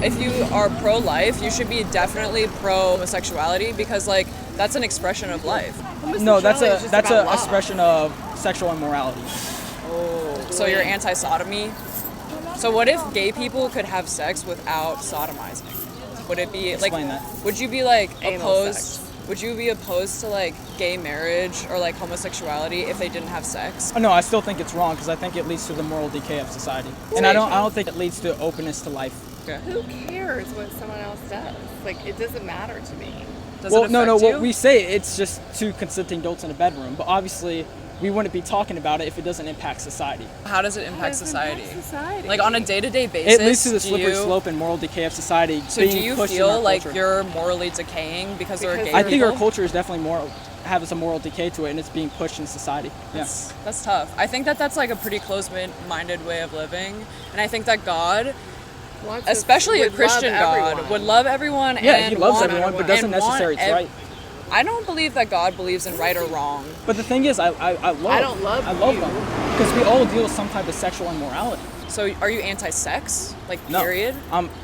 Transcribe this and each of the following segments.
If you are pro-life, you should be definitely pro-homosexuality because, like, that's an expression of life. No, that's Homosexuality is just a about love. expression of sexual immorality. So you're anti-sodomy. So what if gay people could have sex without sodomizing? Would it be like? Explain that. Would you be like Anal opposed? sex. Would you be opposed to like gay marriage or like homosexuality if they didn't have sex? Oh, no, I still think it's wrong because I think it leads to the moral decay of society, and I don't think it leads to openness to life. Okay. Who cares what someone else does? Like, it doesn't matter to me. Does Well, it no, affect what you? we say, it's just two consenting adults in a bedroom, but obviously we wouldn't be talking about it if it doesn't impact society. How does it How impact does it society? impact society? Like on a day-to-day basis. It leads to the do slippery you- slope and moral decay of society. So being do you pushed in our feel like culture. you're morally decaying because there are Because gay I think our people? culture is definitely has a moral decay to it, and it's being pushed in society. That's, that's tough. I think that that's like a pretty close-minded way of living, and I think that God, Wants us- especially a would love Christian God, everyone. would love everyone. Yeah, and he loves want- everyone, but and doesn't want necessarily it's right. I don't believe that God believes in right or wrong. But the thing is, I don't love you. them because we all deal with some type of sexual immorality. So are you anti-sex? Like No. period?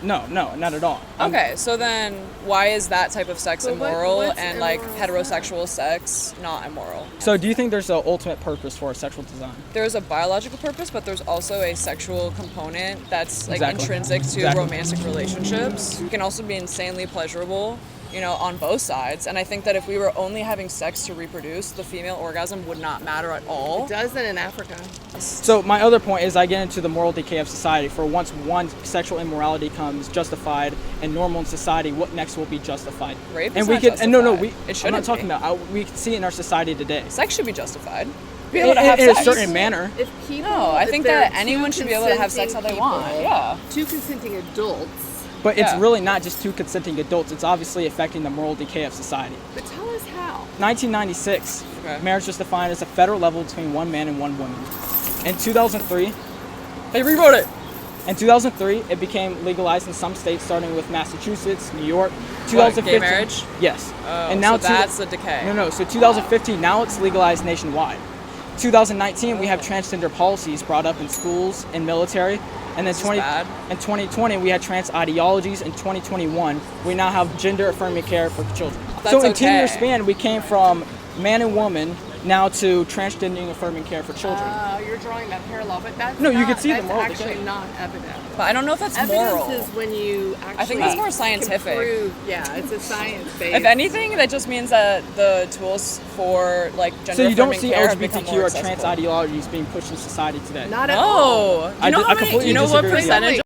No, not at all. Okay, so then why is that type of sex But immoral what's and like immoral heterosexual sex not immoral? So do you think there's an ultimate purpose for sexual design? There's a biological purpose, but there's also a sexual component that's like Exactly. intrinsic to Exactly. romantic relationships. It can also be insanely pleasurable, you know, on both sides. And I think that if we were only having sex to reproduce, the female orgasm would not matter at all. It doesn't in Africa. So my other point is I get into the moral decay of society. For once one sexual immorality comes justified and normal in society, what next will be justified? Rape and is we not could and no, justified. we. It I'm shouldn't not talking be. about. We can see it in our society today. Sex should be justified. Be able to have In a sex. certain manner. If people, No, I if think there that are anyone two should be able to have sex how they consenting want. people, Yeah. Two consenting adults. But it's Yeah. really not just two consenting adults. It's obviously affecting the moral decay of society. But tell us how. 1996, Okay. marriage was defined as a federal level between one man and one woman. In 2003, They rewrote it. in 2003, it became legalized in some states, starting with Massachusetts, New York. What, 2015, gay marriage? Yes. Oh, and now so that's the decay. No. So 2015, now it's legalized nationwide. 2019, we have transgender policies brought up in schools and military. And then This is bad. in 2020, we had trans ideologies. In 2021, we now have gender affirming care for children. So That's in 10-year okay. span, we came from man and woman now to transgender affirming care for children. You're drawing that parallel, but that's No, you not, can see the that's moral actually decay. not evidence. But I don't know if that's Evidence moral. is when you actually I think that's more can scientific. prove- yeah, it's a science-based. If anything, that just means that the tools for like gender So you don't affirming see care have become LGBTQ more or trans accessible. ideologies being pushed in society today. Not at all. No. Do you know I how many, completely do you know what disagree with you. percentage